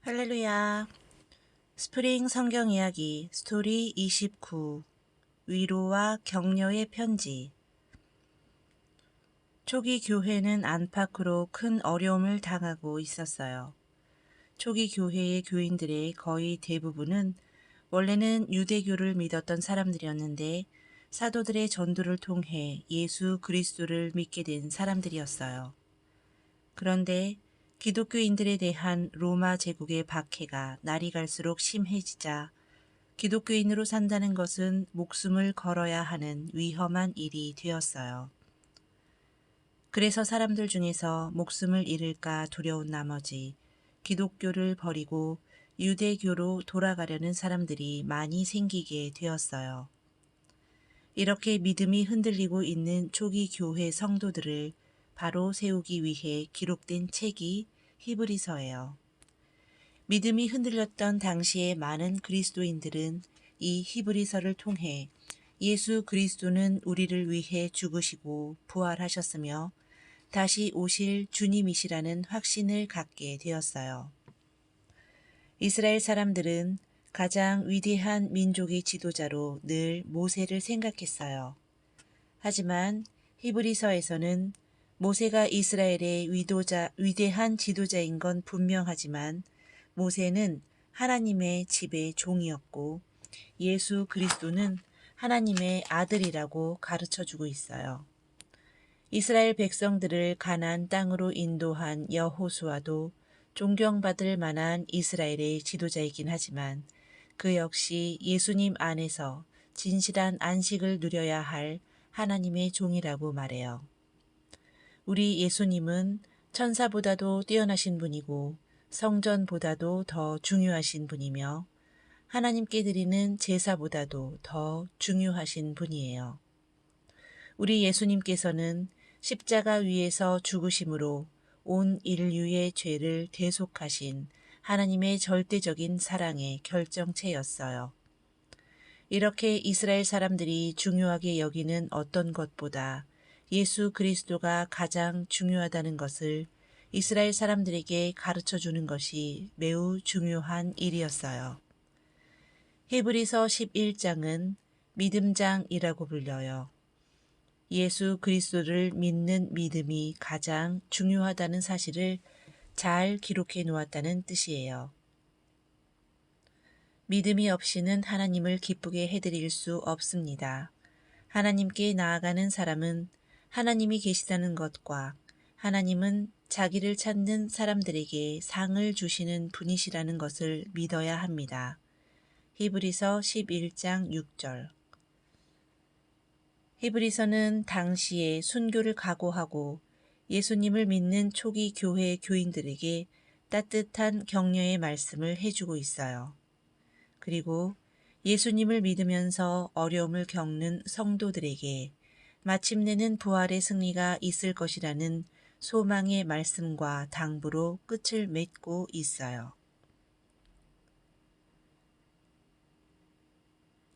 할렐루야. 스프링 성경 이야기 스토리 29 위로와 격려의 편지. 초기 교회는 안팎으로 큰 어려움을 당하고 있었어요. 초기 교회의 교인들의 거의 대부분은 원래는 유대교를 믿었던 사람들이었는데 사도들의 전도를 통해 예수 그리스도를 믿게 된 사람들이었어요. 그런데 기독교인들에 대한 로마 제국의 박해가 날이 갈수록 심해지자 기독교인으로 산다는 것은 목숨을 걸어야 하는 위험한 일이 되었어요. 그래서 사람들 중에서 목숨을 잃을까 두려운 나머지 기독교를 버리고 유대교로 돌아가려는 사람들이 많이 생기게 되었어요. 이렇게 믿음이 흔들리고 있는 초기 교회 성도들을 바로 세우기 위해 기록된 책이 히브리서예요. 믿음이 흔들렸던 당시의 많은 그리스도인들은 이 히브리서를 통해 예수 그리스도는 우리를 위해 죽으시고 부활하셨으며 다시 오실 주님이시라는 확신을 갖게 되었어요. 이스라엘 사람들은 가장 위대한 민족의 지도자로 늘 모세를 생각했어요. 하지만 히브리서에서는 모세가 이스라엘의 위대한 지도자인 건 분명하지만 모세는 하나님의 집의 종이었고 예수 그리스도는 하나님의 아들이라고 가르쳐주고 있어요. 이스라엘 백성들을 가나안 땅으로 인도한 여호수아도 존경받을 만한 이스라엘의 지도자이긴 하지만 그 역시 예수님 안에서 진실한 안식을 누려야 할 하나님의 종이라고 말해요. 우리 예수님은 천사보다도 뛰어나신 분이고 성전보다도 더 중요하신 분이며 하나님께 드리는 제사보다도 더 중요하신 분이에요. 우리 예수님께서는 십자가 위에서 죽으심으로 온 인류의 죄를 대속하신 하나님의 절대적인 사랑의 결정체였어요. 이렇게 이스라엘 사람들이 중요하게 여기는 어떤 것보다 예수 그리스도가 가장 중요하다는 것을 이스라엘 사람들에게 가르쳐 주는 것이 매우 중요한 일이었어요. 히브리서 11장은 믿음장이라고 불려요. 예수 그리스도를 믿는 믿음이 가장 중요하다는 사실을 잘 기록해 놓았다는 뜻이에요. 믿음이 없이는 하나님을 기쁘게 해드릴 수 없습니다. 하나님께 나아가는 사람은 하나님이 계시다는 것과 하나님은 자기를 찾는 사람들에게 상을 주시는 분이시라는 것을 믿어야 합니다. 히브리서 11장 6절. 히브리서는 당시에 순교를 각오하고 예수님을 믿는 초기 교회 교인들에게 따뜻한 격려의 말씀을 해주고 있어요. 그리고 예수님을 믿으면서 어려움을 겪는 성도들에게 마침내는 부활의 승리가 있을 것이라는 소망의 말씀과 당부로 끝을 맺고 있어요.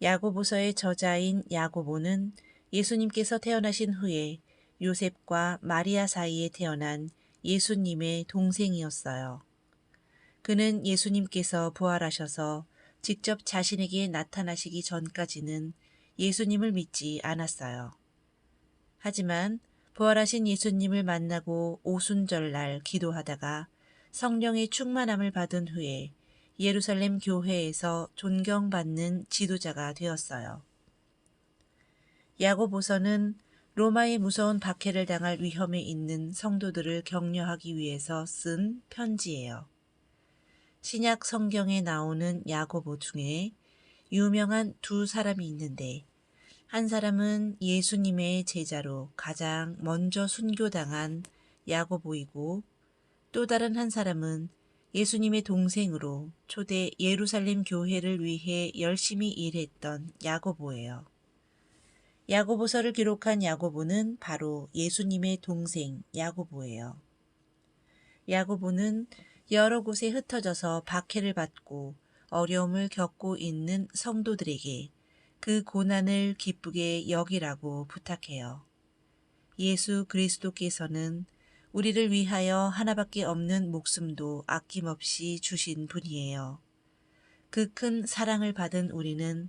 야고보서의 저자인 야고보는 예수님께서 태어나신 후에 요셉과 마리아 사이에 태어난 예수님의 동생이었어요. 그는 예수님께서 부활하셔서 직접 자신에게 나타나시기 전까지는 예수님을 믿지 않았어요. 하지만 부활하신 예수님을 만나고 오순절날 기도하다가 성령의 충만함을 받은 후에 예루살렘 교회에서 존경받는 지도자가 되었어요. 야고보서는 로마의 무서운 박해를 당할 위험에 있는 성도들을 격려하기 위해서 쓴 편지예요. 신약 성경에 나오는 야고보 중에 유명한 두 사람이 있는데 한 사람은 예수님의 제자로 가장 먼저 순교당한 야고보이고 또 다른 한 사람은 예수님의 동생으로 초대 예루살렘 교회를 위해 열심히 일했던 야고보예요. 야고보서를 기록한 야고보는 바로 예수님의 동생 야고보예요. 야고보는 여러 곳에 흩어져서 박해를 받고 어려움을 겪고 있는 성도들에게 그 고난을 기쁘게 여기라고 부탁해요. 예수 그리스도께서는 우리를 위하여 하나밖에 없는 목숨도 아낌없이 주신 분이에요. 그 큰 사랑을 받은 우리는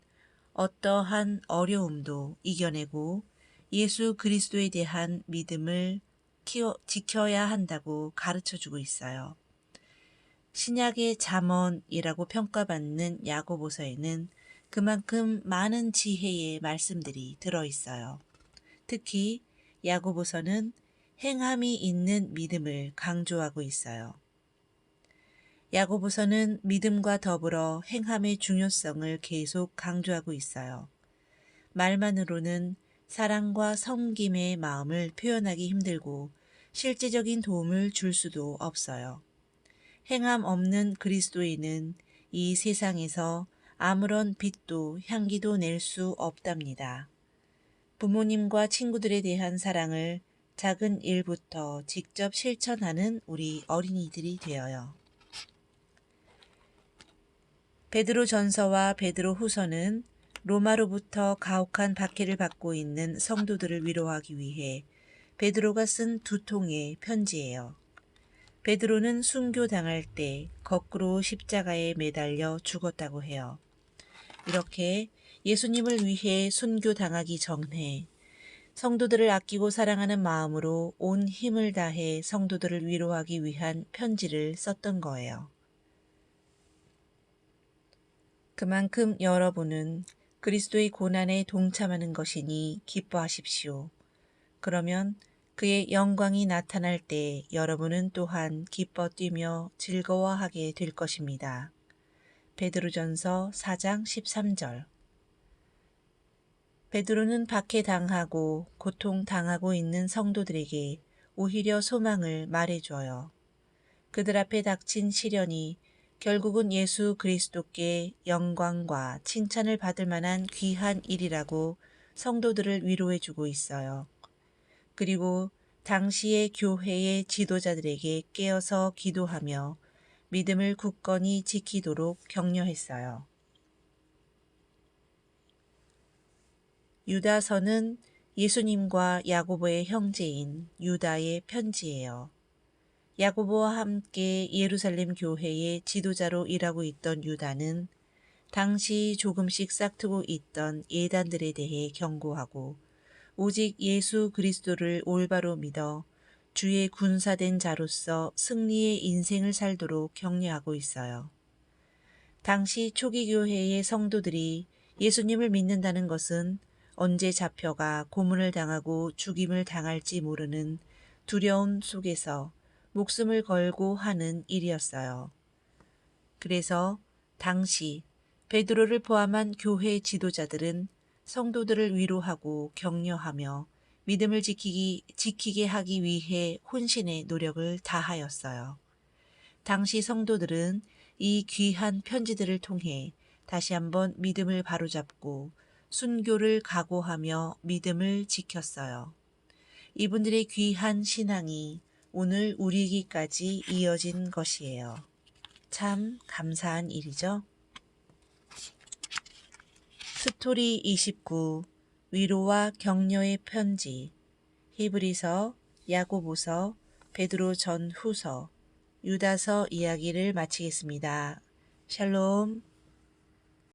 어떠한 어려움도 이겨내고 예수 그리스도에 대한 믿음을 지켜야 한다고 가르쳐주고 있어요. 신약의 잠언이라고 평가받는 야고보서에는 그만큼 많은 지혜의 말씀들이 들어있어요. 특히 야고보서는 행함이 있는 믿음을 강조하고 있어요. 야고보서는 믿음과 더불어 행함의 중요성을 계속 강조하고 있어요. 말만으로는 사랑과 섬김의 마음을 표현하기 힘들고 실제적인 도움을 줄 수도 없어요. 행함 없는 그리스도인은 이 세상에서 아무런 빛도 향기도 낼 수 없답니다. 부모님과 친구들에 대한 사랑을 작은 일부터 직접 실천하는 우리 어린이들이 되어요. 베드로 전서와 베드로 후서는 로마로부터 가혹한 박해를 받고 있는 성도들을 위로하기 위해 베드로가 쓴 두 통의 편지예요. 베드로는 순교당할 때 거꾸로 십자가에 매달려 죽었다고 해요. 이렇게 예수님을 위해 순교당하기 전에 성도들을 아끼고 사랑하는 마음으로 온 힘을 다해 성도들을 위로하기 위한 편지를 썼던 거예요. 그만큼 여러분은 그리스도의 고난에 동참하는 것이니 기뻐하십시오. 그러면 그의 영광이 나타날 때 여러분은 또한 기뻐 뛰며 즐거워하게 될 것입니다. 베드로전서 4장 13절. 베드로는 박해당하고 고통당하고 있는 성도들에게 오히려 소망을 말해줘요. 그들 앞에 닥친 시련이 결국은 예수 그리스도께 영광과 칭찬을 받을 만한 귀한 일이라고 성도들을 위로해주고 있어요. 그리고 당시의 교회의 지도자들에게 깨어서 기도하며 믿음을 굳건히 지키도록 격려했어요. 유다서는 예수님과 야고보의 형제인 유다의 편지예요. 야고보와 함께 예루살렘 교회의 지도자로 일하고 있던 유다는 당시 조금씩 싹트고 있던 예단들에 대해 경고하고 오직 예수 그리스도를 올바로 믿어 주의 군사된 자로서 승리의 인생을 살도록 격려하고 있어요. 당시 초기 교회의 성도들이 예수님을 믿는다는 것은 언제 잡혀가 고문을 당하고 죽임을 당할지 모르는 두려움 속에서 목숨을 걸고 하는 일이었어요. 그래서 당시 베드로를 포함한 교회 지도자들은 성도들을 위로하고 격려하며 믿음을 지키게 하기 위해 혼신의 노력을 다하였어요. 당시 성도들은 이 귀한 편지들을 통해 다시 한번 믿음을 바로잡고 순교를 각오하며 믿음을 지켰어요. 이분들의 귀한 신앙이 오늘 우리에게까지 이어진 것이에요. 참 감사한 일이죠. 스토리 29 위로와 격려의 편지 히브리서, 야고보서, 베드로 전후서, 유다서 이야기를 마치겠습니다. 샬롬.